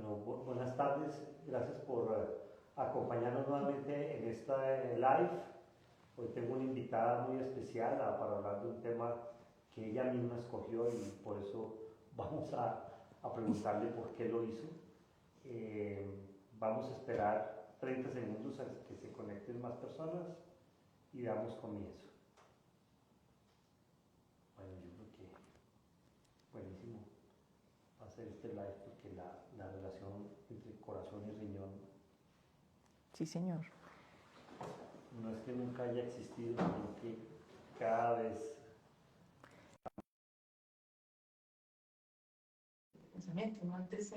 Bueno, buenas tardes, gracias por acompañarnos nuevamente en esta live. Hoy tengo una invitada muy especial para hablar de un tema que ella misma escogió y por eso vamos a preguntarle por qué lo hizo. Vamos a esperar 30 segundos a que se conecten más personas y damos comienzo. Bueno, yo creo que buenísimo hacer este live porque la relación entre corazón y riñón. Sí, señor. No es que nunca haya existido, sino que cada vez. Pensamiento, ¿no? Antes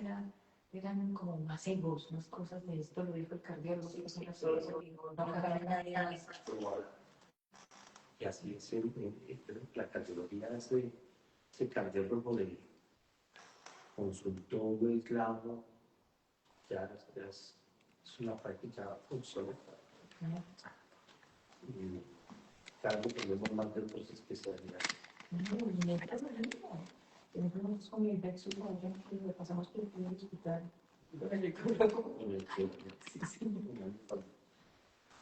eran como más egos, más cosas de esto, lo dijo el cardiólogo, no cabe nadie más. Y así es la cardiología, ese cardiólogo de consultor del clavo, ya es una práctica obsoleta. Y cada vez tenemos más de otras especialidades. Tenemos con el Vexus, que pasamos por el hospital.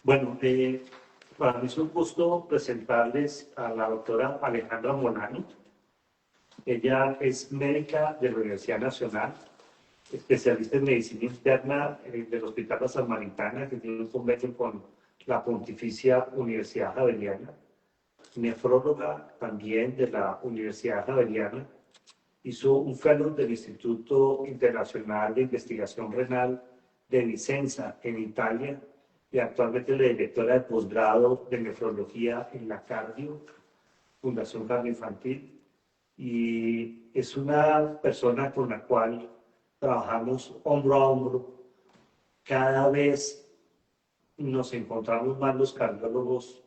Bueno, para mí es un gusto presentarles a la doctora Alejandra Molano. Ella es médica de la Universidad Nacional, especialista en medicina interna del Hospital La Samaritana, que tiene un convenio con la Pontificia Universidad Javeriana, nefróloga también de la Universidad Javeriana. Hizo un fellow del Instituto Internacional de Investigación Renal de Vicenza, en Italia, y actualmente es la directora de posgrado de nefrología en la Cardio, Fundación Cardio Infantil, y es una persona con la cual trabajamos hombro a hombro. Cada vez nos encontramos más los cardiólogos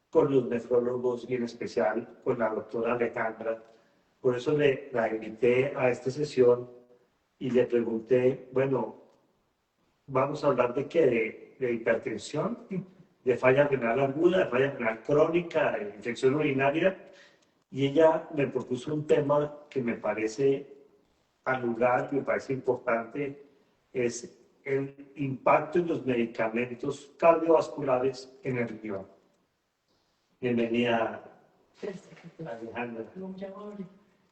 con los nefrólogos y en especial con la doctora Alejandra. Por eso la invité a esta sesión y le pregunté, bueno, vamos a hablar de qué, de hipertensión, de falla renal aguda, de falla renal crónica, de infección urinaria, y ella me propuso un tema que me parece al lugar, me parece importante, es el impacto de los medicamentos cardiovasculares en el riñón. Bienvenida, Alejandra.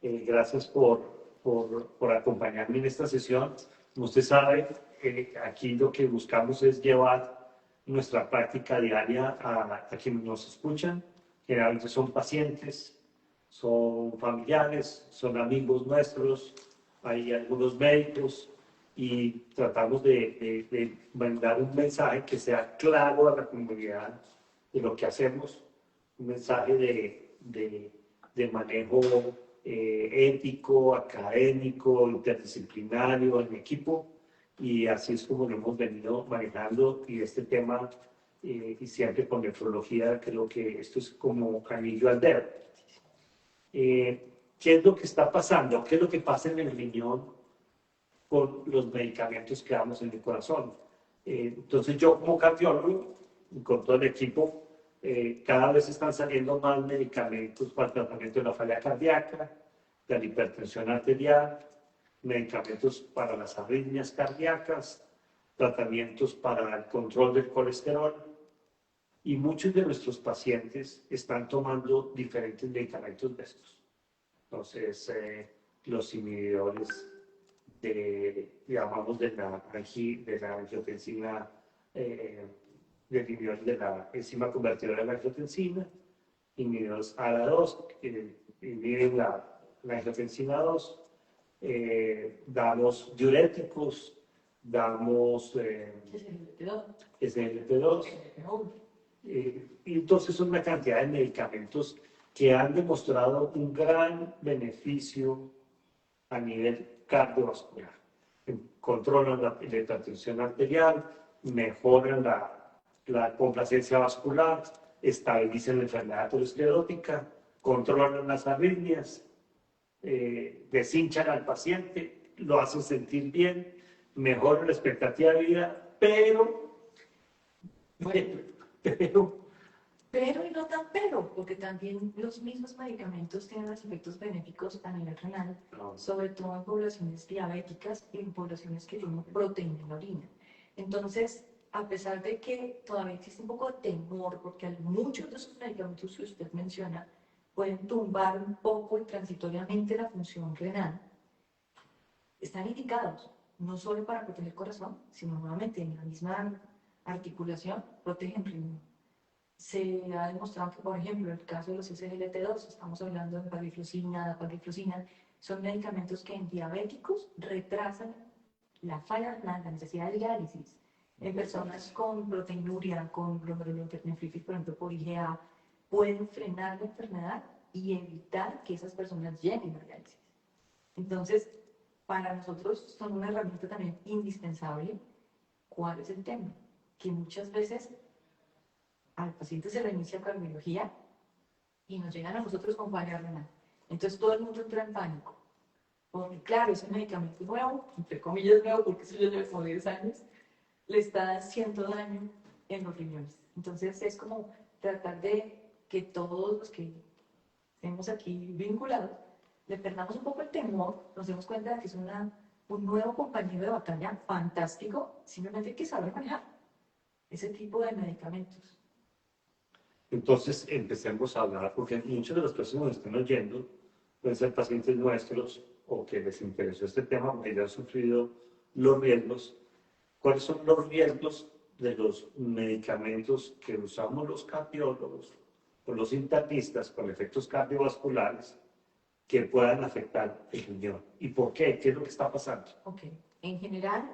Gracias por acompañarme en esta sesión. Como usted sabe, aquí lo que buscamos es llevar nuestra práctica diaria a quienes nos escuchan. Generalmente son pacientes, son familiares, son amigos nuestros, hay algunos médicos, y tratamos de mandar un mensaje que sea claro a la comunidad de lo que hacemos, un mensaje de manejo ético, académico, interdisciplinario, en equipo, y así es como lo hemos venido manejando. Y este tema, y siempre con nefrología, creo que esto es como anillo al dedo. ¿Qué es lo que está pasando? ¿Qué es lo que pasa en el riñón con los medicamentos que damos en el corazón? Entonces yo como cardiólogo, con todo el equipo, cada vez están saliendo más medicamentos para el tratamiento de la falla cardíaca, de la hipertensión arterial, medicamentos para las arritmias cardíacas, tratamientos para el control del colesterol, y muchos de nuestros pacientes están tomando diferentes medicamentos de estos. Entonces, los inhibidores llamamos de la angiotensina, del inhibidor de la enzima convertidora de la angiotensina, inhibidores ALA2, que inhiben la angiotensina 2, damos diuréticos, damos SGLT2, y entonces son una cantidad de medicamentos que han demostrado un gran beneficio a nivel cardiovascular. Controlan la hipertensión arterial, mejoran la complacencia vascular, estabilizan la enfermedad aterosclerótica, controlan las arritmias, deshinchan al paciente, lo hacen sentir bien, mejoran la expectativa de vida, pero Pero y no tan pero, porque también los mismos medicamentos tienen los efectos benéficos a nivel renal, No. sobre todo en poblaciones diabéticas y en poblaciones que tienen proteína en la orina. Entonces, a pesar de que todavía existe un poco de temor, porque muchos de esos medicamentos que usted menciona pueden tumbar un poco y transitoriamente la función renal, están indicados no solo para proteger el corazón, sino nuevamente en la misma articulación, protegen riñón. Se ha demostrado que, por ejemplo, en el caso de los SGLT2, estamos hablando de empagliflozina, dapagliflozina, son medicamentos que en diabéticos retrasan la falla renal, la necesidad de diálisis. En personas con proteinuria, con glomerulonefritis, por ejemplo, por IgA, pueden frenar la enfermedad y evitar que esas personas lleguen a diálisis. Entonces, para nosotros son una herramienta también indispensable. ¿Cuál es el tema? Que muchas veces al paciente se le inicia cardiología y nos llegan a nosotros con falla renal. Entonces todo el mundo entra en pánico. Porque claro, ese medicamento nuevo, entre comillas nuevo, porque eso ya lleva como 10 años, le está haciendo daño en los riñones. Entonces es como tratar de que todos los que estemos aquí vinculados, le perdamos un poco el temor, nos demos cuenta de que es un nuevo compañero de batalla fantástico, simplemente hay que saber manejar ese tipo de medicamentos. Entonces empecemos a hablar, porque muchas de las personas que nos están oyendo pueden ser pacientes nuestros o que les interesó este tema porque ya han sufrido los riesgos. ¿Cuáles son los riesgos de los medicamentos que usamos los cardiólogos o los internistas con efectos cardiovasculares que puedan afectar el riñón? ¿Y por qué? ¿Qué es lo que está pasando? Ok, en general,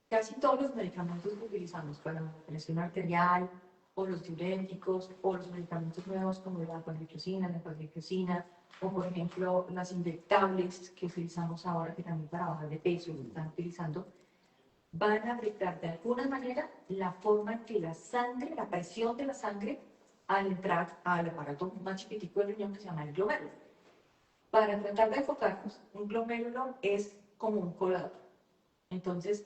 casi todos los medicamentos que utilizamos para la presión arterial, o los diuréticos, o los medicamentos nuevos como la empagliflozina, o por ejemplo las inyectables que utilizamos ahora, que también para bajar de peso lo están utilizando, van a afectar de alguna manera la forma en que la sangre, la presión de la sangre, al entrar al aparato más chiquitico del riñón que se llama el glomérulo. Para tratar de enfocarnos, un glomérulo es como un colador. Entonces,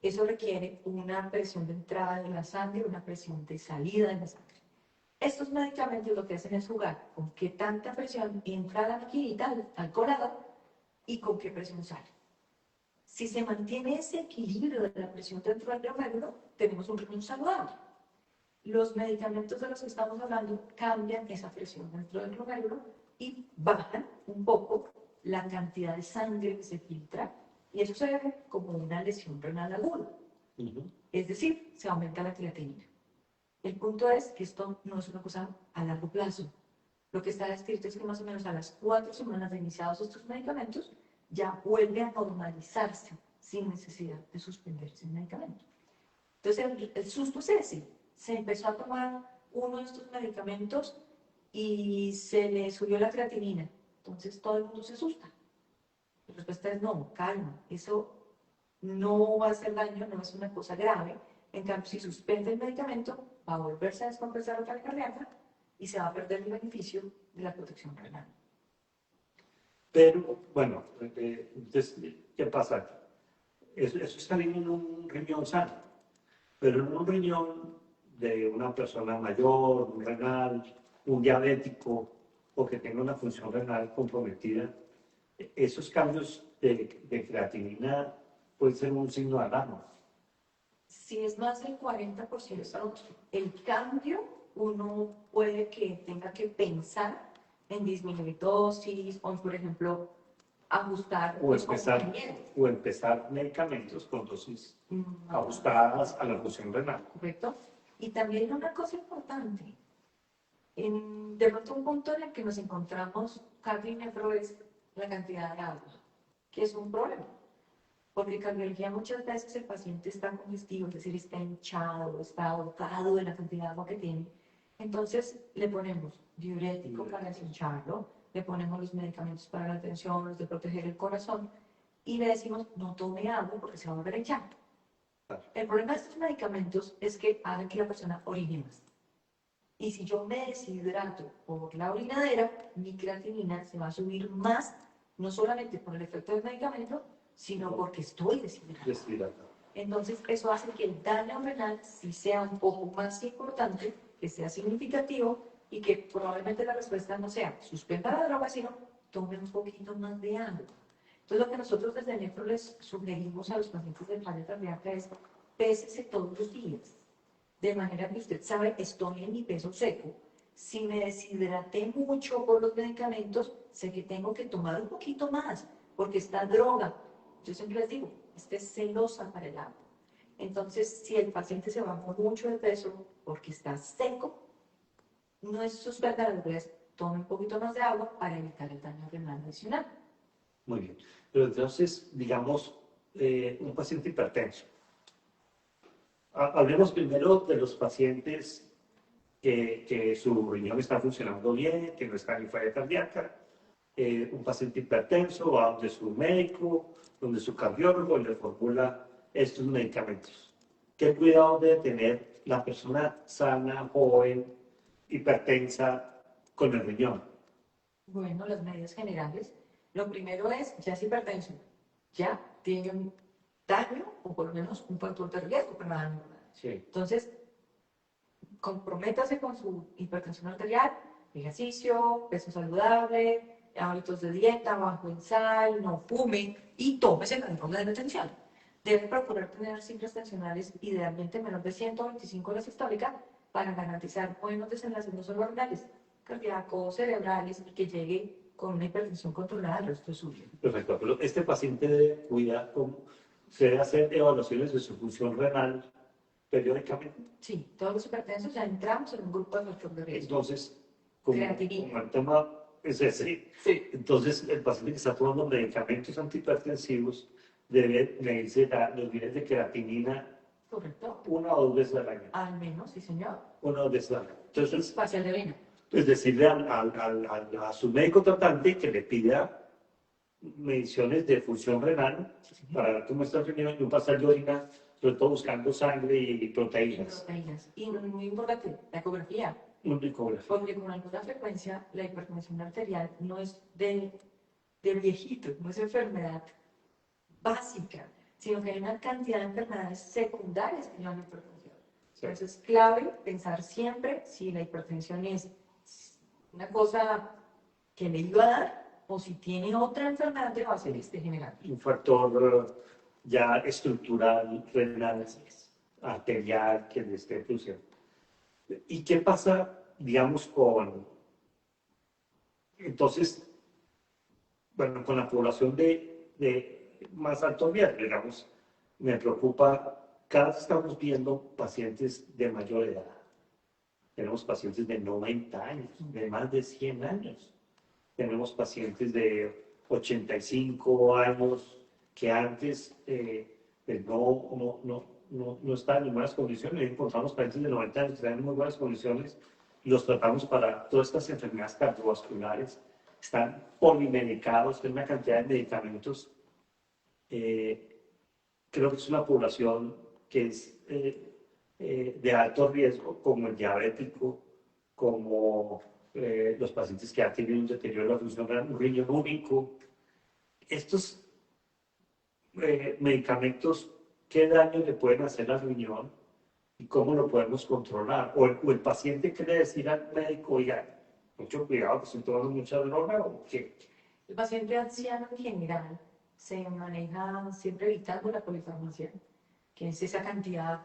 eso requiere una presión de entrada de la sangre, una presión de salida de la sangre. Estos medicamentos lo que hacen es jugar con qué tanta presión entra a la maquinita, al colador, y con qué presión sale. Si se mantiene ese equilibrio de la presión dentro del glomérulo, tenemos un riñón saludable. Los medicamentos de los que estamos hablando cambian esa presión dentro del glomérulo y bajan un poco la cantidad de sangre que se filtra, y eso se ve como una lesión renal aguda. Es decir, se aumenta la creatinina. El punto es que esto no es una cosa a largo plazo. Lo que está descrito es que más o menos a las 4 semanas de iniciados estos medicamentos, ya vuelve a normalizarse sin necesidad de suspenderse el medicamento. Entonces, el susto es ese. Se empezó a tomar uno de estos medicamentos y se le subió la creatinina. Entonces, todo el mundo se asusta. La respuesta es no, calma. Eso no va a hacer daño, no es una cosa grave. En cambio, si suspende el medicamento, va a volverse a descompensar la carga cardíaca y se va a perder el beneficio de la protección renal. Pero, bueno, entonces, ¿qué pasa? Eso está bien en un riñón sano, pero en un riñón de una persona mayor, un renal, un diabético o que tenga una función renal comprometida, esos cambios de creatinina pueden ser un signo de alarma. Si es más del 40%, el cambio uno puede que tenga que pensar en disminuir dosis o, por ejemplo, ajustar o empezar medicamentos con dosis ajustadas a la función renal. Correcto. Y también una cosa importante, de pronto un punto en el que nos encontramos cardio y nefro es la cantidad de agua, que es un problema. Porque en cardiología muchas veces el paciente está congestivo, es decir, está hinchado, está ahogado de la cantidad de agua que tiene. Entonces le ponemos diurético para deshincharlo, le ponemos los medicamentos para la tensión, los de proteger el corazón, y le decimos no tome agua porque se va a volver a hinchar. El problema de estos medicamentos es que hagan que la persona orine más. Y si yo me deshidrato por la orinadera, mi creatinina se va a subir más, no solamente por el efecto del medicamento, sino porque estoy deshidratado. Entonces, eso hace que el daño renal sí sea un poco más importante que sea significativo y que probablemente la respuesta no sea suspenda la droga, sino tome un poquito más de agua. Entonces, lo que nosotros desde Nefro les sugerimos a los pacientes de falla cardíaca es pésese todos los días, de manera que usted sabe, estoy en mi peso seco. Si me deshidraté mucho por los medicamentos, sé que tengo que tomar un poquito más, porque esta droga, yo siempre les digo, esta es celosa para el agua. Entonces, si el paciente se baja mucho de peso porque está seco, no es suspender la droga, es tome un poquito más de agua para evitar el daño renal adicional. Muy bien. Pero entonces, digamos, un paciente hipertenso. Hablemos primero de los pacientes que su riñón está funcionando bien, que no está en falla cardíaca. Un paciente hipertenso va donde su médico, donde su cardiólogo le formula estos medicamentos. ¿Qué cuidado debe tener la persona sana, joven, hipertensa con el riñón? Bueno, las medidas generales. Lo primero es, ya es hipertenso, ya tiene un daño o por lo menos un factor de riesgo para la enfermedad. Sí. Entonces, comprométase con su hipertensión arterial, ejercicio, peso saludable, hábitos de dieta, bajo en sal, no fume y tómese la droga de tensión. Debe procurar tener cifras tensionales idealmente menor de 125 la sistólica para garantizar buenos desenlaces no solo renales, cardíacos, cerebrales y que llegue con una hipertensión controlada al resto de su vida. Perfecto. Pero este paciente debe cuidar, se debe hacer evaluaciones de su función renal periódicamente. Sí, todos los hipertensos ya entramos en un grupo de factor de riesgo. Entonces, como el tema es ese, sí. Entonces el paciente que está tomando medicamentos antihipertensivos debe medirse los niveles de creatinina. Correcto. 1 o 2 veces al año. Al menos, sí, señor. 1 o 2 veces al año. Entonces, espacial de vena. Es decirle a su médico tratante que le pida mediciones de función renal para ver cómo está el riñón y un pasar de orina, sobre todo buscando sangre y proteínas. Y muy importante, la ecografía. Una ecografía. Porque con alguna frecuencia la hipertensión arterial no es de viejito, no es enfermedad básica, sino que hay una cantidad de enfermedades secundarias que llevan a hipertensión. Sí. Entonces es clave pensar siempre si la hipertensión es una cosa que le iba a dar o si tiene otra enfermedad de base que esté generando. Un factor ya estructural, renal, arterial que le esté produciendo. ¿Y qué pasa, digamos, entonces, bueno, con la población de más alto riesgo, digamos, me preocupa, cada vez estamos viendo pacientes de mayor edad. Tenemos pacientes de 90 años, de más de 100 años. Tenemos pacientes de 85 años que antes no estaban en buenas condiciones. Encontramos pacientes de 90 años que están en muy buenas condiciones y los tratamos para todas estas enfermedades cardiovasculares. Están polimedicados, tienen una cantidad de medicamentos. Creo que es una población que es de alto riesgo, como el diabético, como los pacientes que han tenido un deterioro de la función renal, un riñón único. Estos medicamentos, ¿qué daño le pueden hacer al riñón y cómo lo podemos controlar? O el paciente quiere decir al médico, oiga, mucho cuidado, que estoy tomando mucha droga, ¿o qué? El paciente anciano en general se maneja siempre evitando la polifarmacia, que es esa cantidad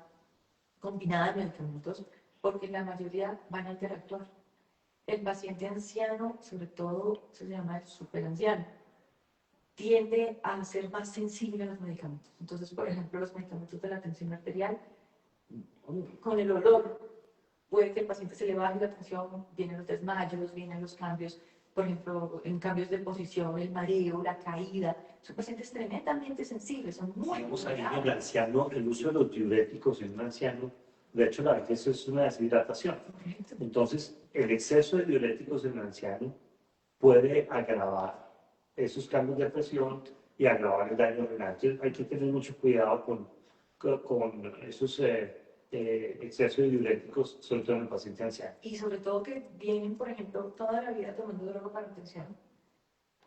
combinada de medicamentos, porque la mayoría van a interactuar. El paciente anciano, sobre todo, se llama el superanciano, tiende a ser más sensible a los medicamentos. Entonces, por ejemplo, los medicamentos de la tensión arterial, con el olor, puede que el paciente se le baje la tensión, vienen los desmayos, vienen los cambios, por ejemplo, en cambios de posición, el mareo, la caída. Son pacientes tremendamente sensibles, son muy en el anciano, el uso de los diuréticos en un anciano, de hecho, la vejez es una deshidratación. Entonces, el exceso de diuréticos en el anciano puede agravar esos cambios de presión y agravar el daño renal. Entonces, hay que tener mucho cuidado con esos excesos de diuréticos, sobre todo en el paciente anciano. Y sobre todo que vienen, por ejemplo, toda la vida tomando droga para la tensión.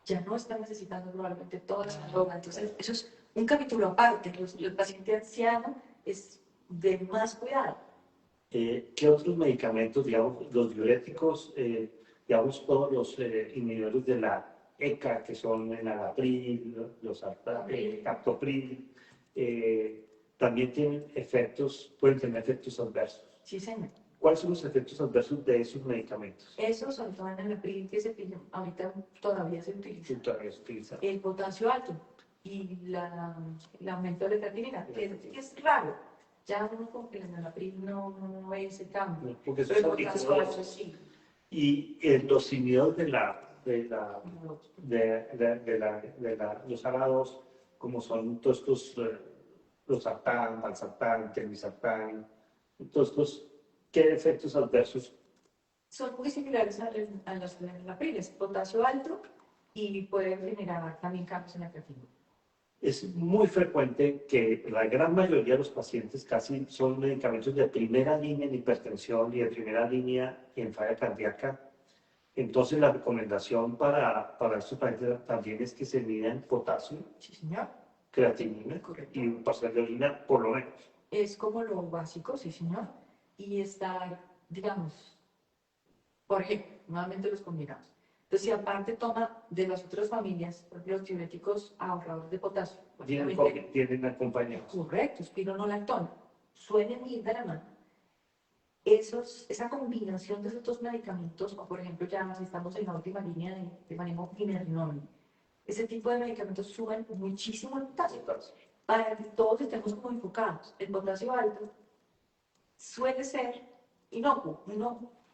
Ya no están necesitando probablemente toda la droga. Entonces, eso es un capítulo aparte. El paciente anciano es de más cuidado. ¿Qué otros medicamentos, digamos, los diuréticos, digamos, todos los inhibidores de la ECA, que son el enalapril, los captopril, también tienen efectos, pueden tener efectos adversos? Sí, señor. ¿Cuáles son los efectos adversos de esos medicamentos? Eso, sobre todo en el PRI, que se pide, ahorita todavía se utiliza. Sí, todavía se utiliza. El potasio alto y el aumento de la creatinina, que es raro. Ya uno con el enalapril no ve ese cambio. Porque eso Pero es el potasio alto sí. Y los inhibidores los árados, como son todos estos, los sartán, valsartán, telmisartán, todos estos, ¿qué efectos adversos? Son muy similares a los enalapriles, potasio alto y pueden generar también cambios en la creatinina. Es muy frecuente que la gran mayoría de los pacientes casi son medicamentos de primera línea en hipertensión y de primera línea en falla cardíaca. Entonces, la recomendación para estos pacientes también es que se midan potasio, Sí, señor. creatinina Correcto. y un parcial de orina, por lo menos. Es como lo básico, sí, señor. Y estar, digamos, por ejemplo, nuevamente los combinamos. Entonces, si aparte toma de las otras familias, por ejemplo, los diuréticos ahorradores de potasio, Tienen acompañados. correcto, espironolactona, suelen ir de la mano. Esa combinación de esos dos medicamentos, o por ejemplo, ya si estamos en la última línea de manejo finerenol, ese tipo de medicamentos suben muchísimo el potasio, para que todos estemos como enfocados. El potasio alto suele ser inocuo,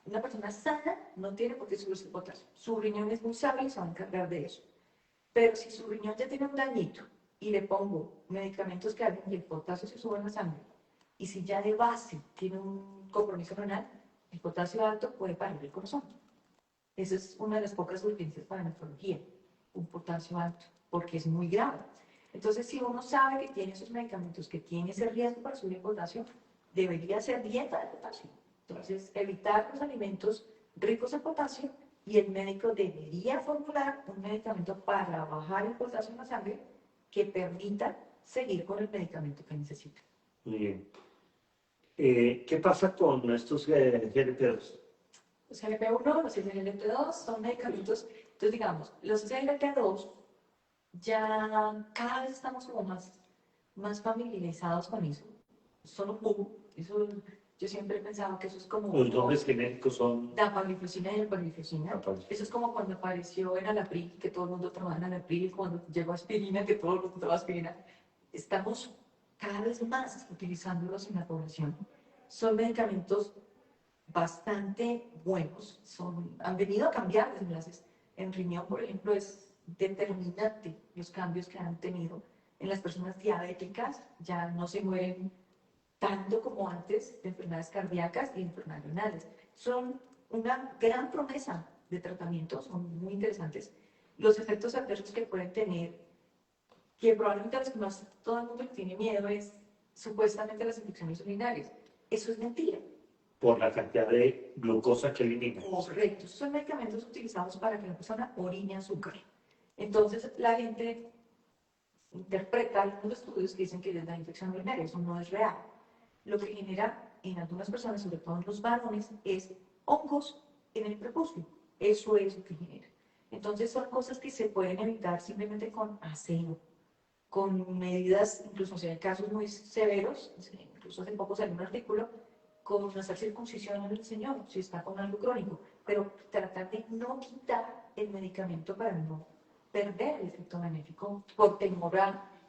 una persona sana no tiene por qué subirse el potasio. Su riñón es muy sabio y se va a encargar de eso. Pero si su riñón ya tiene un dañito y le pongo medicamentos que hacen que el potasio se suba en la sangre, y si ya de base tiene un compromiso renal, el potasio alto puede parar el corazón. Esa es una de las pocas urgencias para nefrología, un potasio alto, porque es muy grave. Entonces, si uno sabe que tiene esos medicamentos, que tiene ese riesgo para subir el potasio, debería hacer dieta de potasio. Entonces, evitar los alimentos ricos en potasio y el médico debería formular un medicamento para bajar el potasio en la sangre que permita seguir con el medicamento que necesita. Muy bien. ¿Qué pasa con estos GLP-2? Los GLP-1, los SGLT2 son medicamentos, entonces digamos, los SGLT2 ya cada vez estamos como más familiarizados con eso. Son un boom, eso yo siempre he pensado que eso es como... Los nombres genéricos son... Dapagliflozina y alpagliflozina. Eso es como cuando apareció en enalapril, que todo el mundo tomaba enalapril, cuando llegó aspirina, que todo el mundo tomaba aspirina. Estamos cada vez más utilizándolos en la población. Son medicamentos bastante buenos, han venido a cambiar las enlaces. En riñón, por ejemplo, es determinante los cambios que han tenido. En las personas diabéticas ya no se mueren tanto como antes de enfermedades cardíacas y enfermedades renales. Son una gran promesa de tratamiento, son muy interesantes. Los efectos adversos que pueden tener, que probablemente a los que más todo el mundo le tiene miedo, es supuestamente las infecciones urinarias. Eso es mentira. Por la cantidad de glucosa que elimina. Correcto. Son medicamentos utilizados para que la persona orine azúcar. Entonces, la gente interpreta algunos estudios que dicen que les da infección urinaria. Eso no es real. Lo que genera en algunas personas, sobre todo en los varones, es hongos en el prepucio. Eso es lo que genera. Entonces, son cosas que se pueden evitar simplemente con aseo, con medidas, incluso si hay casos muy severos, incluso hace poco salió un artículo, con hacer circuncisión en el señor, si está con algo crónico, pero tratar de no quitar el medicamento para no perder el efecto benéfico por temor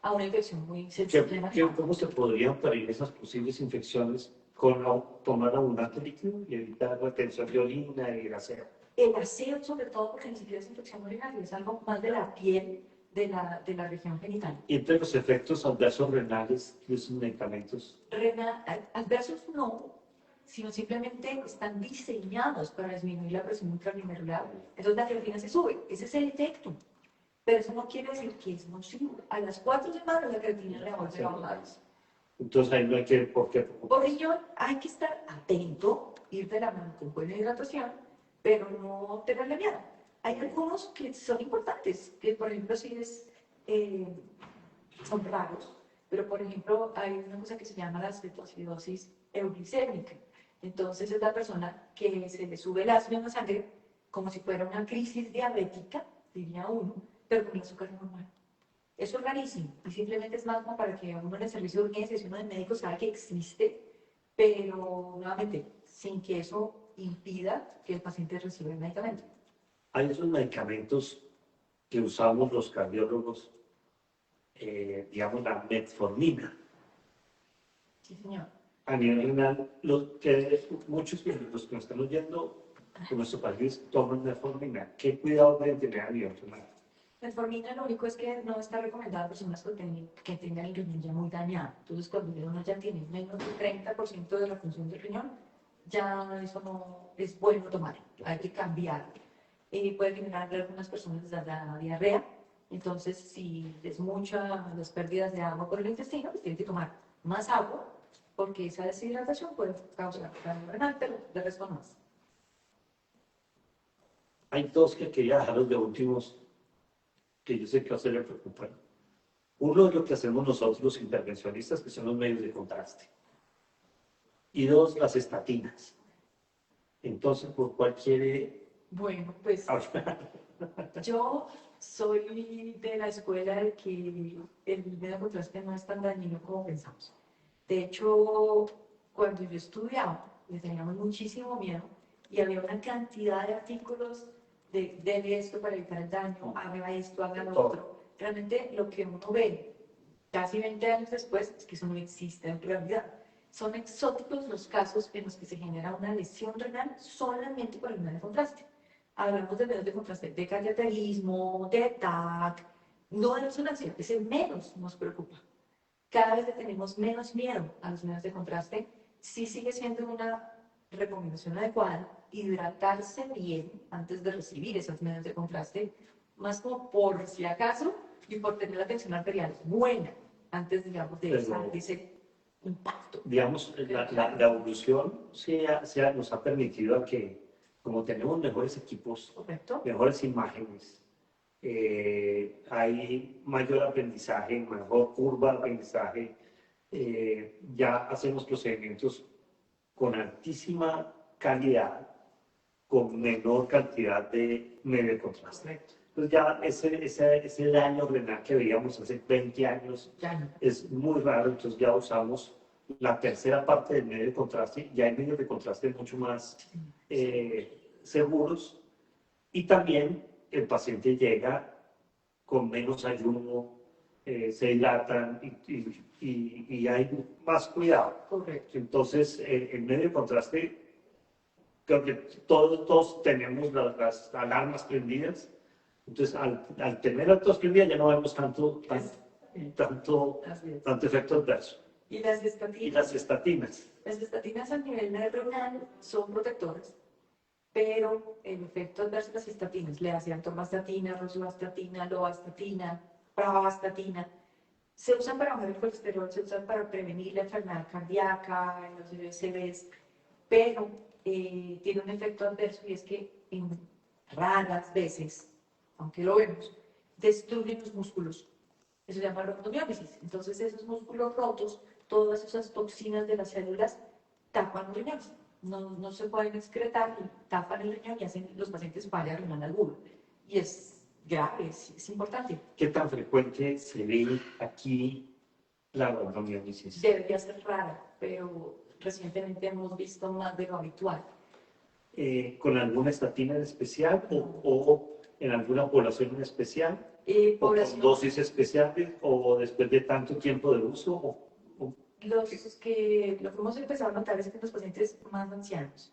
a una infección muy sensible. ¿Cómo se podrían prevenir esas posibles infecciones con tomar abundante líquido y evitar retención de orina y el aseo? El aseo, sobre todo, porque ni siquiera es infección urinaria, es algo más de la piel de la región genital. ¿Y entre los efectos adversos renales de esos medicamentos? Adversos no, sino simplemente están diseñados para disminuir la presión intraglomerular. Entonces la creatina se sube, ese es el efecto. Pero eso no quiere decir que es nocivo. A las 4 semanas la creatina revuelve a bajar. Entonces ahí no hay que... ¿Por qué? Por ello hay que estar atento, ir de la mano con buena hidratación, pero no tenerle miedo. Hay algunos que son importantes, que por ejemplo si son raros, pero por ejemplo hay una cosa que se llama la cetoacidosis euricémica. Entonces es la persona que se le sube el ácido en la sangre como si fuera una crisis diabética, diría uno, pero con el azúcar normal. Eso es rarísimo y simplemente es más como para que uno en el servicio de urgencias y uno de médicos sabe que existe, pero nuevamente, sin que eso impida que el paciente reciba el medicamento. Hay esos medicamentos que usamos los cardiólogos, digamos la metformina. Sí, señor. A nivel renal, muchos de los que nos están oyendo en nuestro país toman metformina. ¿Qué cuidado deben tener a nivel renal? Metformina lo único es que no está recomendada a personas que tengan el riñón ya muy dañado. Entonces, cuando uno ya tiene menos del 30% de la función del riñón, ya eso no es bueno tomar. Hay que cambiar. Puede generar en algunas personas la diarrea. Entonces, si es mucha las pérdidas de agua por el intestino, pues tiene que tomar más agua, porque esa deshidratación puede causar daño renal, pero de resto no más. Hay dos que quería dejaros de últimos, que yo sé que a usted le preocupan. Uno es lo que hacemos nosotros los intervencionistas, que son los medios de contraste. Y dos, las estatinas. Entonces, ¿por cuál quiere Bueno, pues hablar? yo soy de la escuela de que el medio de contraste no es tan dañino como pensamos. De hecho, cuando yo estudiaba, le teníamos muchísimo miedo y había una cantidad de artículos de esto para evitar el daño, haga esto, haga lo otro. Realmente lo que uno ve casi 20 años después es que eso no existe en realidad. Son exóticos los casos en los que se genera una lesión renal solamente por el medio de contraste. Hablamos de medios de contraste de cateterismo, de TAC, no de resonancia, ese menos nos preocupa. Cada vez le tenemos menos miedo a los medios de contraste. Sí sigue siendo una recomendación adecuada hidratarse bien antes de recibir esos medios de contraste, más como por si acaso y por tener la tensión arterial buena antes, digamos, de ese impacto. Digamos, la evolución nos ha permitido a que, como tenemos mejores equipos, Correcto. mejores imágenes, hay mayor aprendizaje, mejor curva de aprendizaje, ya hacemos procedimientos con altísima calidad, con menor cantidad de medio de contraste. Correcto. Entonces ya ese daño renal que veíamos hace 20 años Ya no. es muy raro, entonces ya usamos la tercera parte del medio de contraste, ya hay medios de contraste mucho más seguros y también el paciente llega con menos ayuno, se dilatan y hay más cuidado. Correcto. Entonces, el medio de contraste, creo que todos tenemos las alarmas prendidas. Entonces, al tener altos prendidas ya no vemos tanto efecto adverso. ¿Y las estatinas? Y las estatinas. Las estatinas a nivel renal son protectoras, pero el efecto adverso de las estatinas, levastatina, rosuvastatina, lovastatina, pravastatina, se usan para bajar el colesterol, se usan para prevenir la enfermedad cardíaca, los USBs, pero tiene un efecto adverso y es que en raras veces, aunque lo vemos, destruyen los músculos. Eso se llama rhabdomiólisis. Entonces esos músculos rotos, todas esas toxinas de las células tapan los riñones. No se pueden excretar y tapan el riñón y hacen los pacientes falla renal aguda. Y es grave, es importante. ¿Qué tan frecuente se ve aquí la rhabdomiólisis? Debería ser rara, pero recientemente hemos visto más de lo habitual. ¿Con alguna estatina en especial o en alguna población en especial? ¿O con dosis especiales o después de tanto tiempo de uso? Lo que hemos empezado a notar es que los pacientes más ancianos,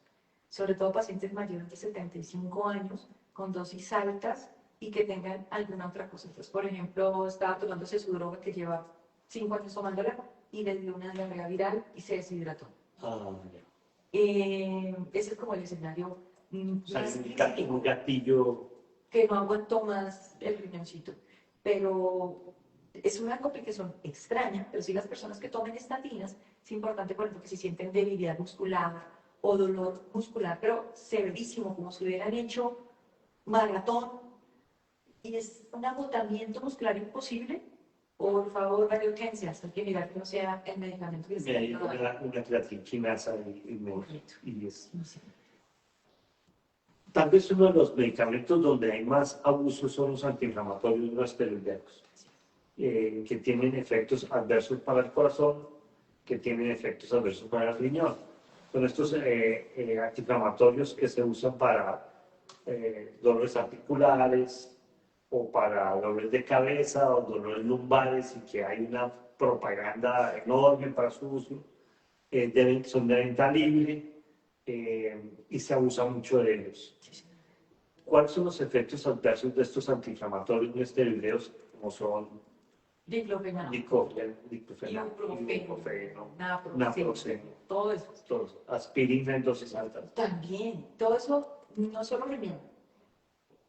sobre todo pacientes mayores de 75 años, con dosis altas y que tengan alguna otra cosa. Entonces, por ejemplo, estaba tomándose su droga que lleva 5 años tomándola y le dio una diarrea viral y se deshidrató. Ese es como el escenario más un gatillo que no aguantó más el riñoncito. Pero es una complicación extraña, pero sí las personas que tomen estatinas, es importante, por ejemplo, que si sienten debilidad muscular o dolor muscular, pero severísimo, como si hubieran hecho maratón, y es un agotamiento muscular imposible, Por favor, vaya urgencias, hay que mirar que no sea el medicamento que Me está hay una creatinquinasa correcto. y es. Sí. Tal vez uno de los medicamentos donde hay más abuso son los antiinflamatorios no esteroideos, que tienen efectos adversos para el corazón, que tienen efectos adversos para el riñón. Son estos antiinflamatorios que se usan para dolores articulares o para dolores de cabeza o dolores lumbares y que hay una propaganda enorme para su uso. Son de venta libre y se abusa mucho de ellos. ¿Cuáles son los efectos adversos de estos antiinflamatorios no esteroideos como son Diclofenac, diclofenac, ibuprofeno, naproxeno, todo eso. todos, aspirina en dosis altas? También, todo eso no solo riñón.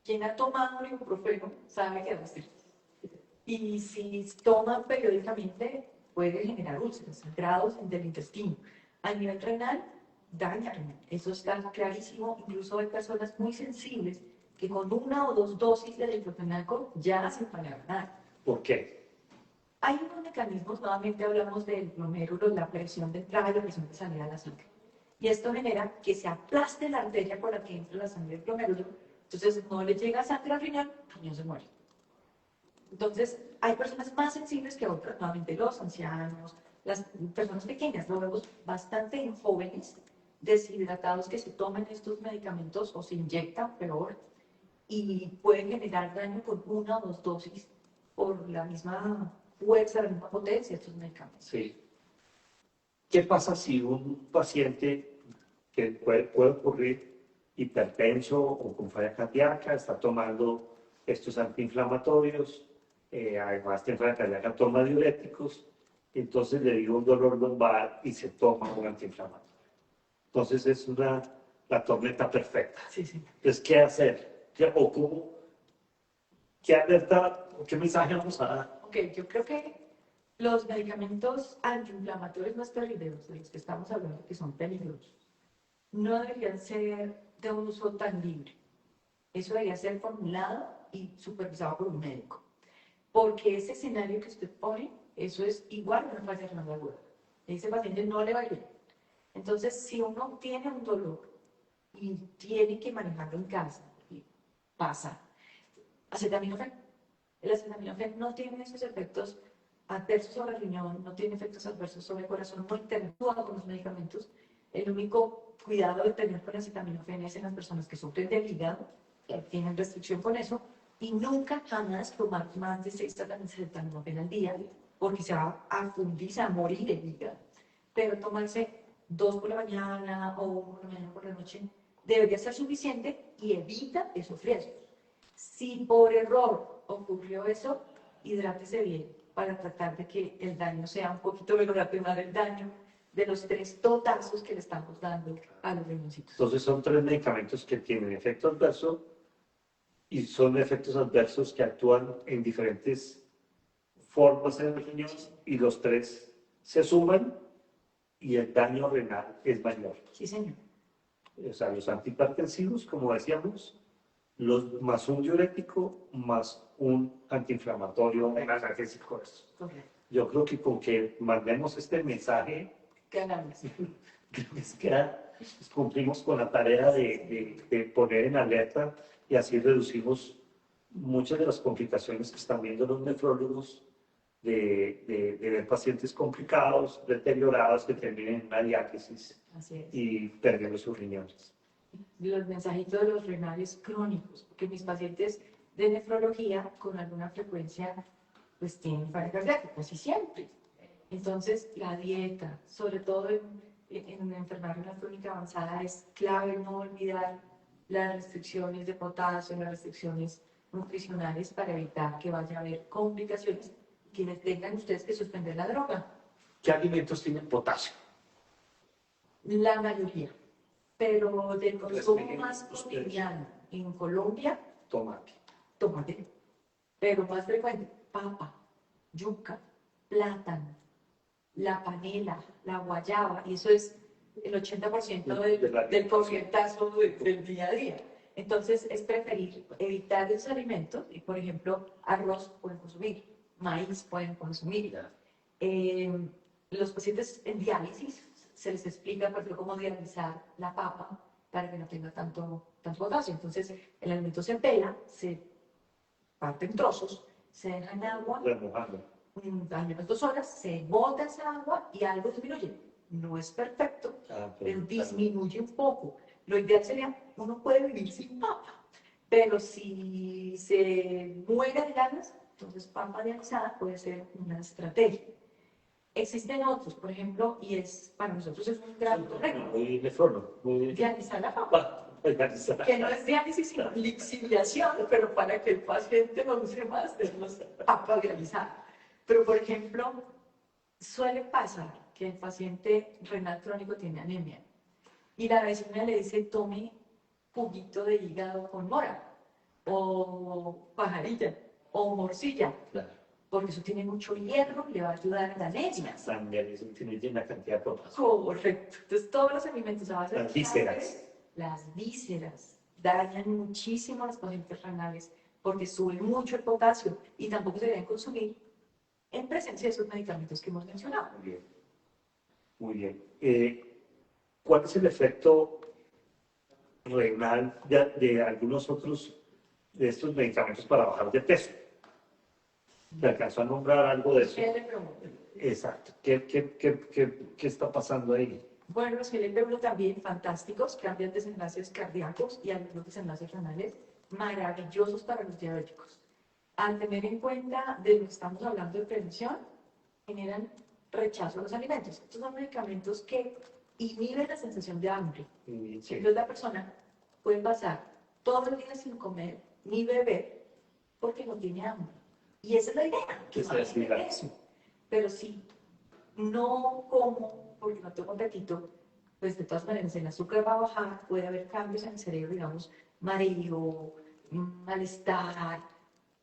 Quien ha tomado un ibuprofeno sabe que es así. Y si toman periódicamente puede generar úlceras, sangrados del intestino. A nivel renal, daña renal. Eso está clarísimo. Incluso hay personas muy sensibles que con 1 o 2 dosis de diclofenaco ya hacen falla renal. ¿Por qué? Hay unos mecanismos, nuevamente hablamos del glomérulo, la presión de entrada y la presión de salida de la sangre. Y esto genera que se aplaste la arteria por la que entra la sangre del glomérulo. Entonces no le llega sangre al riñón, el riñón se muere. Entonces hay personas más sensibles que otras, nuevamente los ancianos, las personas pequeñas, lo vemos bastante en jóvenes deshidratados que se toman estos medicamentos o se inyectan, peor, y pueden generar daño con 1 o 2 dosis por la misma fuerza, la misma potencia de estos medicamentos. Sí. ¿Qué pasa si un paciente que puede ocurrir hipertenso o con falla cardíaca está tomando estos antiinflamatorios, además de falla cardíaca toma diuréticos, entonces le dio un dolor lumbar y se toma un antiinflamatorio? Entonces es la tormenta perfecta. Sí, sí. Entonces, ¿qué hacer? ¿Qué alerta o qué mensaje vamos a dar? Ok, yo creo que los medicamentos antiinflamatorios no esteroideos, de los que estamos hablando, que son peligrosos, no deberían ser de un uso tan libre. Eso debería ser formulado y supervisado por un médico. Porque ese escenario que usted pone, eso es igual a una falla renal aguda. A ese paciente no le va bien. Entonces, si uno tiene un dolor y tiene que manejarlo en casa, y pasa acetaminofén. El acetaminofén no tiene esos efectos adversos sobre el riñón, no tiene efectos adversos sobre el corazón, no interactúa con los medicamentos. El único cuidado de tener con acetaminofén es en las personas que sufren del hígado, que tienen restricción con eso, y nunca jamás tomar más de 6 tratamientos de acetaminofén al día, porque se va a fundir, se va a morir el hígado. Pero tomarse 2 por la mañana o 1 por la mañana por la noche debería ser suficiente y evita esos riesgos. Si por error ocurrió eso, hidrátese bien para tratar de que el daño sea un poquito menos, atenuar el daño de los 3 totazos que le estamos dando a los riñoncitos. Entonces son 3 medicamentos que tienen efecto adverso y son efectos adversos que actúan en diferentes formas en el riñón y los 3 se suman y el daño renal es mayor. Sí, señor. O sea, los antihipertensivos, como decíamos, más un diurético, más un antiinflamatorio, un analgésico. Correcto. Yo creo que con que mandemos este mensaje, Ganamos. creo que cumplimos con la tarea de poner en alerta y así reducimos muchas de las complicaciones que están viendo los nefrólogos de ver pacientes complicados, deteriorados, que terminen en una diálisis y perdiendo sus riñones. Los mensajitos de los renales crónicos, porque mis pacientes de nefrología con alguna frecuencia pues tienen falla cardíaca, casi siempre. Entonces la dieta, sobre todo en enfermedad renal crónica avanzada, es clave no olvidar las restricciones de potasio, las restricciones nutricionales para evitar que vaya a haber complicaciones quienes tengan ustedes que suspender la droga. ¿Qué alimentos tienen potasio? La mayoría, pero del consumo más cotidiano en Colombia, tomate, pero más frecuente, papa, yuca, plátano, la panela, la guayaba, y eso es el 80% del porcentazo del día a día. Entonces es preferir evitar esos alimentos y, por ejemplo, arroz pueden consumir, maíz pueden consumir. Los pacientes en diálisis se les explica, por ejemplo, cómo dializar la papa para que no tenga tanto potasio. Entonces, el alimento se pela, se parte en trozos, se deja en agua, al menos 2 horas, se bota esa agua y algo disminuye. No es perfecto, pero disminuye un poco. Lo ideal sería, uno puede vivir sin papa, pero si se muere de ganas, entonces papa dializada puede ser una estrategia. Existen otros, por ejemplo, y para nosotros es un gran problema. Dializar la papa. Que no es diálisis, sino lixiviación, pero para que el paciente no use más, tenemos papa dializada. Pero, por ejemplo, suele pasar que el paciente renal crónico tiene anemia y la vecina le dice, tome juguito de hígado con mora, o pajarilla, o morcilla. Claro. Porque eso tiene mucho hierro y le va a ayudar a la anemia. Sangre, eso tiene una cantidad de potasio. Correcto. Entonces, todos los alimentos a base de vísceras. Las vísceras dañan muchísimo a los pacientes renales porque sube mucho el potasio y tampoco se deben consumir en presencia de esos medicamentos que hemos mencionado. Muy bien. Muy bien. ¿Cuál es el efecto renal de algunos otros de estos medicamentos para bajar de peso? ¿Me alcanzó a nombrar algo de eso? Exacto. ¿Qué está pasando ahí? Bueno, los GLP-1 también fantásticos, cambian desenlaces cardíacos y algunos desenlaces renales maravillosos para los diabéticos. Al tener en cuenta de lo que estamos hablando de prevención, generan rechazo a los alimentos. Estos son medicamentos que inhiben la sensación de hambre. Sí. Entonces la persona puede pasar todo el día sin comer ni beber porque no tiene hambre. Y esa es la idea, que no tiene eso. Pero si no como porque no tengo apetito, pues de todas maneras el azúcar va a bajar, puede haber cambios en el cerebro, digamos, mareo, malestar,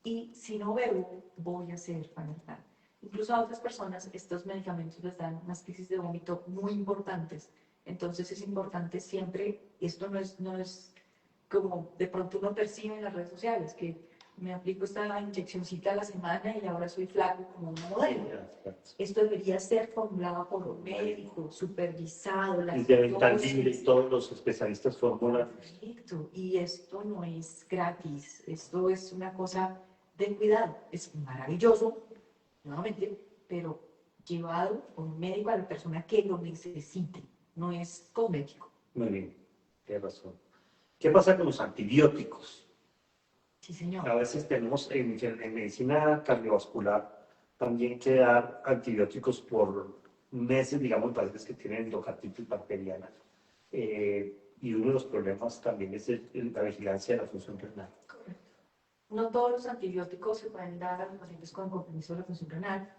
y si no bebo, voy a ser fatal. Incluso a otras personas estos medicamentos les dan unas crisis de vómito muy importantes. Entonces es importante siempre, esto no es como de pronto uno percibe en las redes sociales, que me aplico esta inyeccióncita a la semana y ahora soy flaco como una modelo. Esto debería ser formulado por un médico, supervisado. Y de venta libre, todos los especialistas formulan. Perfecto. Y esto no es gratis, esto es una cosa de cuidado. Es maravilloso, nuevamente, pero llevado por un médico a la persona que lo necesite, no es cosmético. Muy bien, tienes razón. ¿Qué pasa con los antibióticos? Sí, señor. A veces tenemos en medicina cardiovascular también que dar antibióticos por meses, digamos, pacientes que tienen endocardititis bacteriana. Y uno de los problemas también es la vigilancia de la función renal. Correcto. No todos los antibióticos se pueden dar a los pacientes con compromiso de la función renal.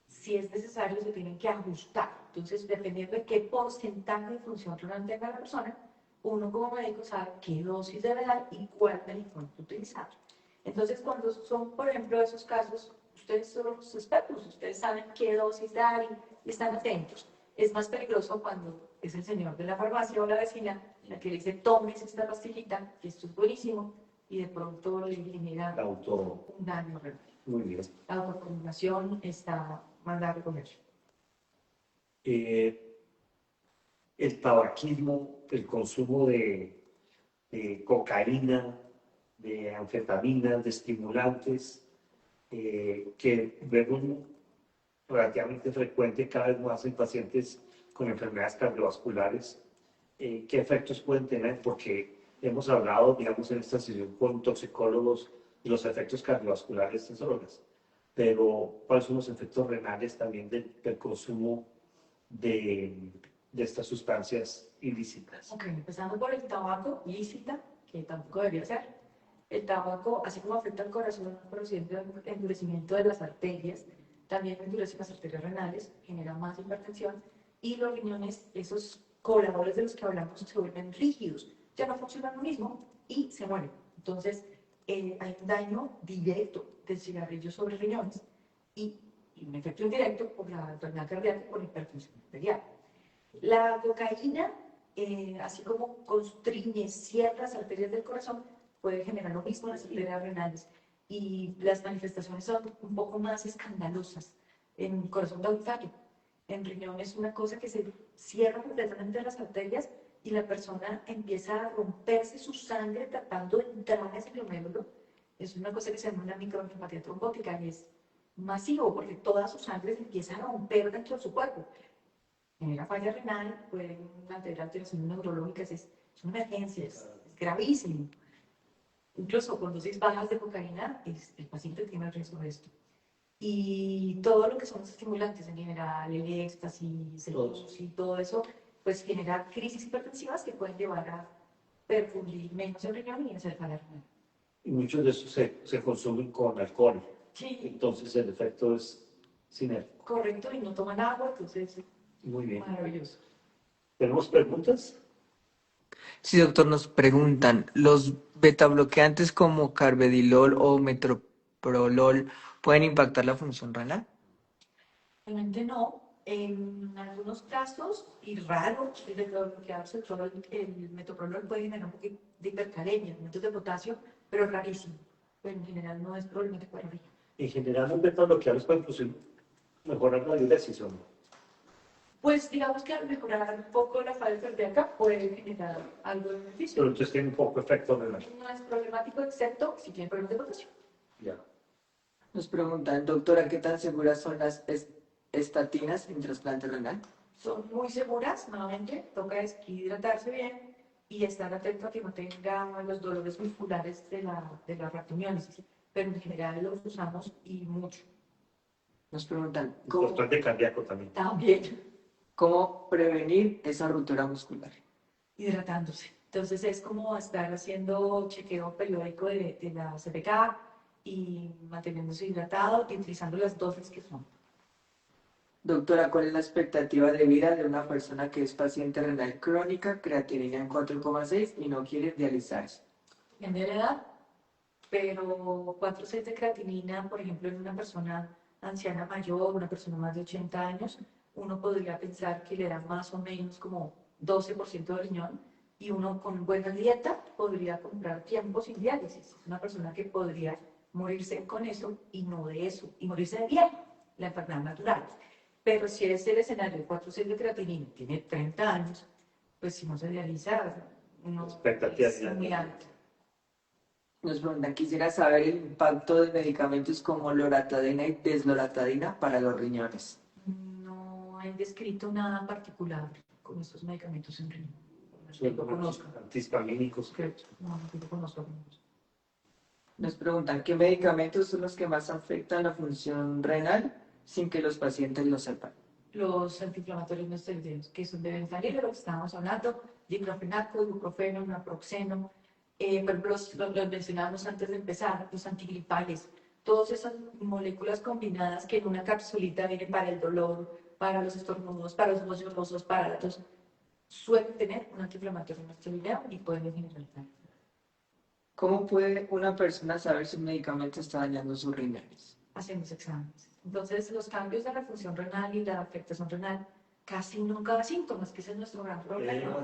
Si es necesario, se tienen que ajustar. Entonces, dependiendo de qué porcentaje de función renal tenga la persona, uno como médico sabe qué dosis debe dar y cuál medicamento utilizar. Entonces, cuando son, por ejemplo, esos casos, ustedes son los expertos, ustedes saben qué dosis dar y están atentos. Es más peligroso cuando es el señor de la farmacia o la vecina la que le dice, tómese esta pastillita, que esto es buenísimo, y de pronto le genera un daño renal. Muy bien. La autoformulación está mandada a recoger. El tabaquismo, el consumo de cocaína, de anfetaminas, de estimulantes, que vemos relativamente frecuente cada vez más en pacientes con enfermedades cardiovasculares. ¿Qué efectos pueden tener? Porque hemos hablado, digamos, en esta sesión con toxicólogos de los efectos cardiovasculares de estas drogas, pero ¿cuáles son los efectos renales también del consumo de estas sustancias ilícitas? Ok, empezando por el tabaco ilícita, que tampoco debería ser. El tabaco, así como afecta al corazón, produciendo endurecimiento de las arterias, también endurece las arterias renales, genera más hipertensión, y los riñones, esos coladores de los que hablamos, se vuelven rígidos, ya no funcionan lo mismo y se mueren. Entonces, hay un daño directo del cigarrillo sobre riñones y un efecto indirecto por la enfermedad cardíaca por hipertensión arterial. La cocaína, así como constriñe ciertas arterias del corazón, puede generar lo mismo en las arterias renales. y las manifestaciones son un poco más escandalosas. En corazón voluntario, en riñón es una cosa que se cierra completamente las arterias y la persona empieza a romperse su sangre tratando de entrar a ese glomérulo. Es una cosa que se llama una microangiopatía trombótica y es masivo porque toda su sangre se empieza a romper dentro de su cuerpo. Genera falla renal, pueden tener alteraciones neurológicas, es una emergencia, es gravísimo. Incluso con dosis bajas de cocaína, el paciente tiene el riesgo de esto. Y todo lo que son los estimulantes en general, el éxtasis, el y todo eso, pues genera crisis hipertensivas que pueden llevar a perfundir menos el riñón y hacer falla renal. Y muchos de esos se consumen con alcohol. Sí. Entonces el efecto es sinérgico. Correcto, y no toman agua, entonces muy bien. Maravilloso. ¿Tenemos preguntas? Sí, doctor, nos preguntan, ¿los betabloqueantes como carvedilol o metoprolol pueden impactar la función renal? Realmente no. En algunos casos, y raro, el betabloqueador, sobre todo el metoprolol puede generar un poquito de hipercalemia, aumentos de potasio, pero rarísimo. Pero en general no es problemático para el riñón. En general, los betabloqueadores pueden mejorar la diuresis, ¿o no? Pues digamos que al mejorar un poco la falla cardíaca puede generar algo de beneficio. Pero entonces tiene un poco efecto renal. No es problemático, excepto si tiene problemas de potasio. Ya. Nos preguntan, doctora, ¿qué tan seguras son las estatinas en trasplante renal? Son muy seguras, nuevamente, toca es hidratarse bien y estar atento a que no tenga los dolores musculares de la rhabdomiólisis, pero en general los usamos y mucho. Nos preguntan, Importante cardíaco también. También. ¿Cómo prevenir esa ruptura muscular? Hidratándose. Entonces es como estar haciendo chequeo periódico de la CPK y manteniéndose hidratado y utilizando las dosis que son. Doctora, ¿cuál es la expectativa de vida de una persona que es paciente renal crónica, creatinina en 4,6 y no quiere dializarse? Depende de la edad, pero 4,6 de creatinina, por ejemplo, en una persona anciana mayor, una persona más de 80 años, uno podría pensar que le da más o menos como 12% de riñón y uno con buena dieta podría comprar tiempo sin diálisis. Es una persona que podría morirse con eso y no de eso, y morirse de bien, la enfermedad natural. Pero si es el escenario de 4,6 de creatinina, tiene 30 años, pues si no se dializa, uno es muy alto. Nos preguntan, quisiera saber el impacto de medicamentos como loratadina y desloratadina para los riñones. No he descrito nada particular con estos medicamentos en riñón. Son antihistamínicos. No lo conozco. Nos preguntan, ¿qué medicamentos son los que más afectan la función renal sin que los pacientes lo sepan? Los antiinflamatorios no esteroideos, que son de fentanilo, lo que estábamos hablando, diclofenaco, ibuprofeno, naproxeno, los mencionamos antes de empezar, los antigripales, todas esas moléculas combinadas que en una capsulita vienen para el dolor, para los estornudos, para los mocos para la tos, suelen tener un antiinflamatorio no esteroideo y pueden generar daño. ¿Cómo puede una persona saber si un medicamento está dañando sus riñones? Hacemos exámenes. Entonces, los cambios de la función renal y la afectación renal casi nunca da síntomas, que ese es nuestro gran problema.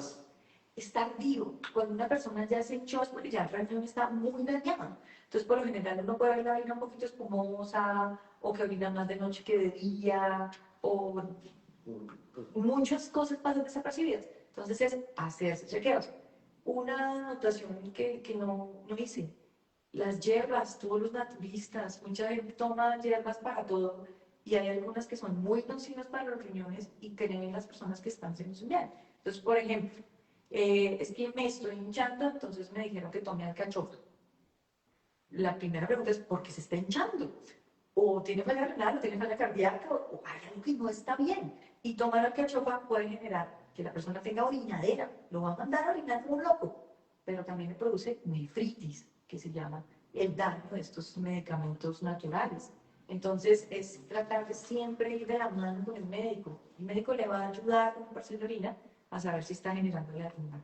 Es tardío. Cuando una persona ya se echó es porque ya el riñón está muy dañado. Entonces, por lo general, uno puede ver la orina un poquito espumosa, o que orina más de noche que de día, o muchas cosas pasan desapercibidas. Entonces, es hacerse chequeos. Una anotación que no hice. Las hierbas, todos los naturistas, mucha gente toma hierbas para todo y hay algunas que son muy nocivas para los riñones y creen en las personas que están haciendo bien. Entonces, por ejemplo, es que me estoy hinchando, entonces me dijeron que tome alcachofa. La primera pregunta es, ¿por qué se está hinchando? O tiene falla renal, o tiene falla cardíaca, o hay algo que no está bien. Y tomar alcachofa puede generar que la persona tenga orinadera, lo va a mandar a orinar como un loco, pero también le produce nefritis, que se llama el daño de estos medicamentos naturales. Entonces, es tratar de siempre ir de la mano con el médico. El médico le va a ayudar con un parcial de orina a saber si está generando la renal.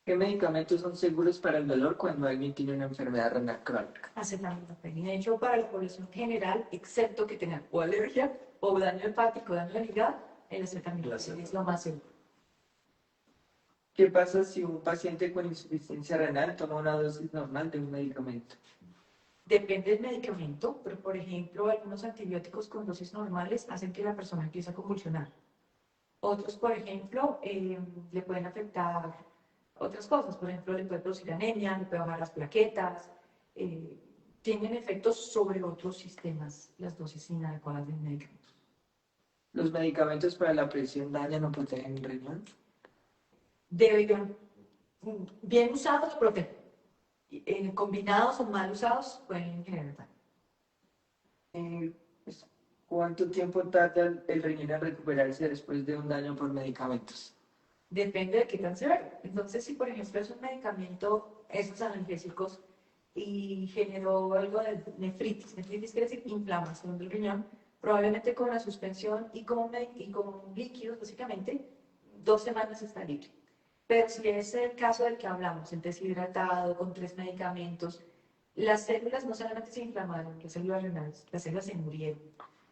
¿Qué medicamentos son seguros para el dolor cuando alguien tiene una enfermedad renal crónica? Acetaminofén. De hecho, para la población general, excepto que tengan o alergia o daño hepático, daño al hígado, el acetaminofén es lo más seguro. ¿Qué pasa si un paciente con insuficiencia renal toma una dosis normal de un medicamento? Depende del medicamento, pero por ejemplo, algunos antibióticos con dosis normales hacen que la persona empiece a convulsionar. Otros, por ejemplo, le pueden afectar otras cosas. Por ejemplo, le puede producir anemia, le puede bajar las plaquetas. Tienen efectos sobre otros sistemas las dosis inadecuadas del medicamento. ¿Los medicamentos para la presión dañan o protegen el riñón? Deberían, bien usados, protegen. Combinados o mal usados, pueden generar daño. Pues, ¿cuánto tiempo tarda el riñón en recuperarse después de un daño por medicamentos? Depende de qué tan severo. Entonces, si por ejemplo es un medicamento, esos analgésicos, y generó algo de nefritis, nefritis quiere decir inflamación del riñón, probablemente con la suspensión y con líquidos, básicamente, 2 semanas está libre. Pero si es el caso del que hablamos, el deshidratado, con 3 medicamentos, las células no solamente se inflamaron, las células renales, las células se murieron.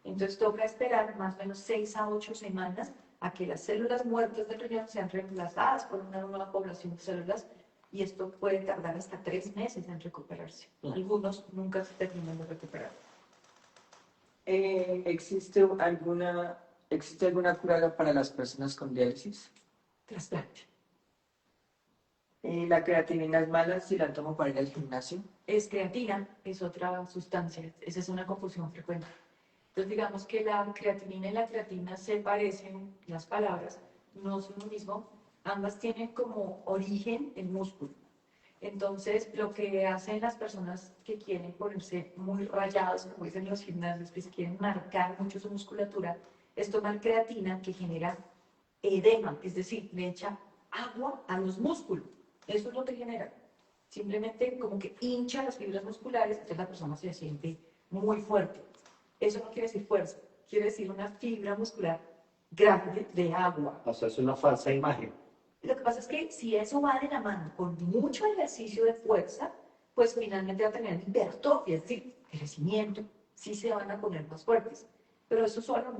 Entonces toca esperar más o menos 6 a 8 semanas a que las células muertas del riñón sean reemplazadas por una nueva población de células, y esto puede tardar hasta 3 meses en recuperarse. Algunos nunca se terminan de recuperar. ¿Existe alguna cura para las personas con diálisis? Trasplante. ¿La creatinina es mala si la tomo para ir al gimnasio? Es creatina, es otra sustancia, esa es una confusión frecuente. Entonces digamos que la creatinina y la creatina se parecen, las palabras, no son lo mismo, ambas tienen como origen el músculo. Entonces lo que hacen las personas que quieren ponerse muy rayados, como dicen los gimnasios, que se quieren marcar mucho su musculatura, es tomar creatina que genera edema, es decir, le echa agua a los músculos. Eso es lo que genera. Simplemente como que hincha las fibras musculares, entonces la persona se siente muy fuerte. Eso no quiere decir fuerza, quiere decir una fibra muscular grande de agua. O sea, es una falsa imagen. Lo que pasa es que si eso va de la mano con mucho ejercicio de fuerza, pues finalmente va a tener hipertrofia, es decir, crecimiento, sí se van a poner más fuertes. Pero eso solo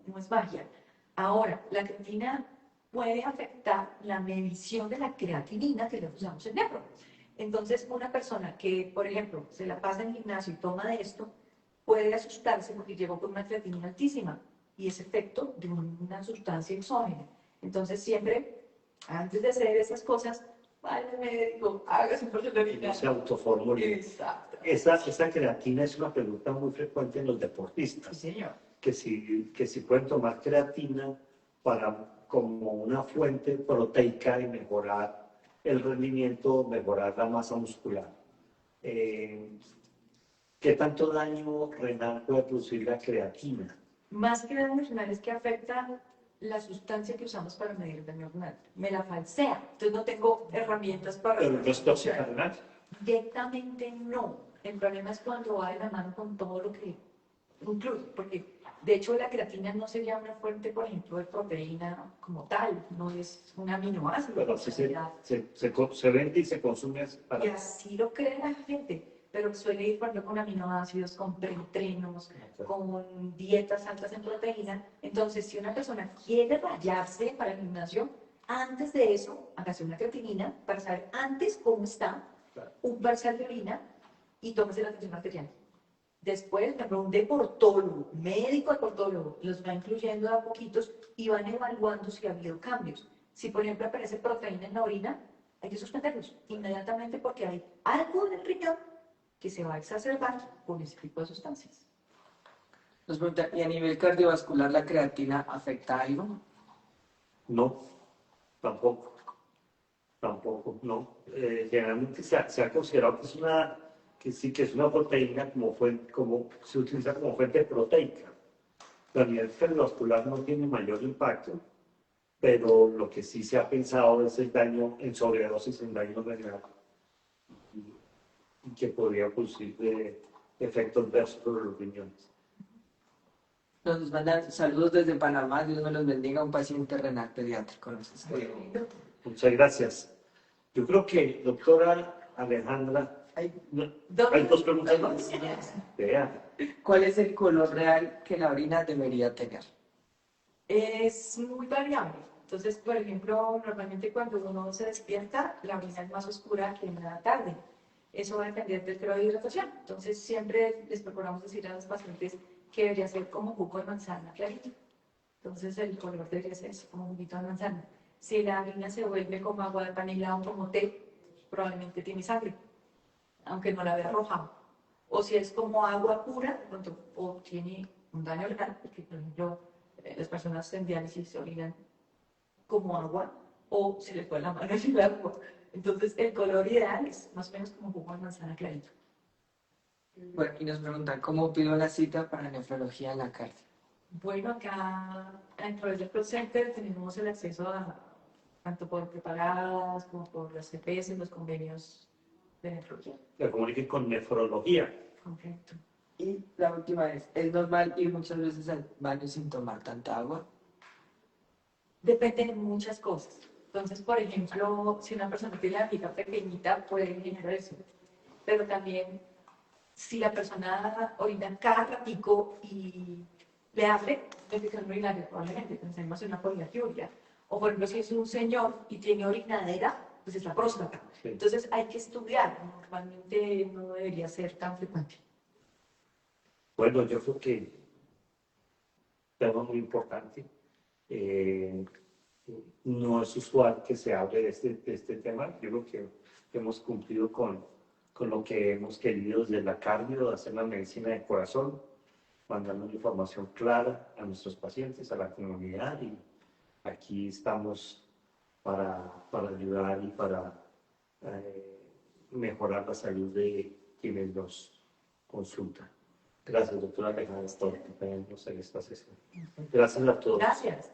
no es magia. Ahora, la creatina puede afectar la medición de la creatinina que le usamos en Nepro. Entonces, una persona que, por ejemplo, se la pasa en el gimnasio y toma de esto, puede asustarse porque llegó con una creatinina altísima y es efecto de una sustancia exógena. Entonces, siempre, antes de hacer esas cosas, vaya al médico, haga su porcentaje. No se autoformule. Exacto. Esa creatina es una pregunta muy frecuente en los Sí, deportistas, señor. que si pueden tomar creatina como una fuente proteica y mejorar el rendimiento, mejorar la masa muscular. ¿Qué tanto daño renal puede producir la creatina? Más que daños renales, que afecta la sustancia que usamos para medir el daño renal. Me la falsea, entonces no tengo herramientas para... Pero no es tóxica renal. Directamente no. El problema es cuando va de la mano con todo lo que incluye, porque de hecho la creatina no sería una fuente, por ejemplo, de proteína como tal, no es un aminoácido. Pero sí se vende y se consume para... Y así lo cree la gente, pero suele ir, por ejemplo, con aminoácidos, con preentrenos, con dietas altas en proteína. Entonces, si una persona quiere rayarse para el gimnasio, antes de eso, hágase una creatinina para saber antes cómo está, un parcial de orina y tómese la atención arterial. Después, me un deportólogo, médico deportólogo, los va incluyendo de a poquitos y van evaluando si ha habido cambios. Si, por ejemplo, aparece proteína en la orina, hay que suspenderlos inmediatamente porque hay algo en el riñón que se va a exacerbar con ese tipo de sustancias. Nos pregunta, ¿y a nivel cardiovascular la creatina afecta algo? No, tampoco, no. Generalmente se ha considerado que sí que es una proteína como se utiliza como fuente proteica. A nivel cardiovascular no tiene mayor impacto, pero lo que sí se ha pensado es el daño en sobredosis, en daño renal, y que podría producir efectos adversos sobre los riñones. Nos mandan saludos desde Panamá, Dios me los bendiga, un paciente renal pediátrico. Muchas gracias. Yo creo que, doctora Alejandra, hay 2 preguntas más. Vea. ¿Cuál es el color real que la orina debería tener? Es muy variable. Entonces, por ejemplo, normalmente cuando uno se despierta, la orina es más oscura que en la tarde. eso va a depender del grado de hidratación. Entonces, siempre les procuramos decir a los pacientes que debería ser como jugo de manzana clarito. Entonces, el color debería ser así, como un juguito de manzana. Si la harina se vuelve como agua de panela o como té, probablemente tiene sangre, aunque no la vea roja. O si es como agua pura, de pronto, o tiene un daño renal, porque, por ejemplo, las personas en diálisis se orinan como agua, o se les fue la mano en el agua. Entonces, el color ideal es más o menos como jugo de manzana clarito. Bueno, y nos preguntan, ¿cómo pido la cita para nefrología en la cárcel? Bueno, acá dentro del Call Center tenemos el acceso a tanto por preparadas como por las CPS, los convenios de nefrología. La comuniquen con nefrología. Correcto. Y la última ¿es normal ir muchas veces al baño sin tomar tanta agua? Depende de muchas cosas. Entonces, por ejemplo, si una persona tiene la vejiga pequeñita, puede generar eso. Pero también, si la persona orina cada ratico y le hace infección urinaria, probablemente pensemos en una poliaciuria. O, por ejemplo, si es un señor y tiene orinadera, pues es la próstata. Sí. Entonces, hay que estudiar. Normalmente no debería ser tan frecuente. Bueno, yo creo que es un tema muy importante. No es usual que se hable de este tema. Yo creo que hemos cumplido con lo que hemos querido desde la cardio, hacer la medicina de corazón, mandando información clara a nuestros pacientes, a la comunidad, y aquí estamos para ayudar y para mejorar la salud de quienes nos consultan. Gracias, doctora Alejandra, por acompañarnos en esta sesión. Gracias a todos. Gracias.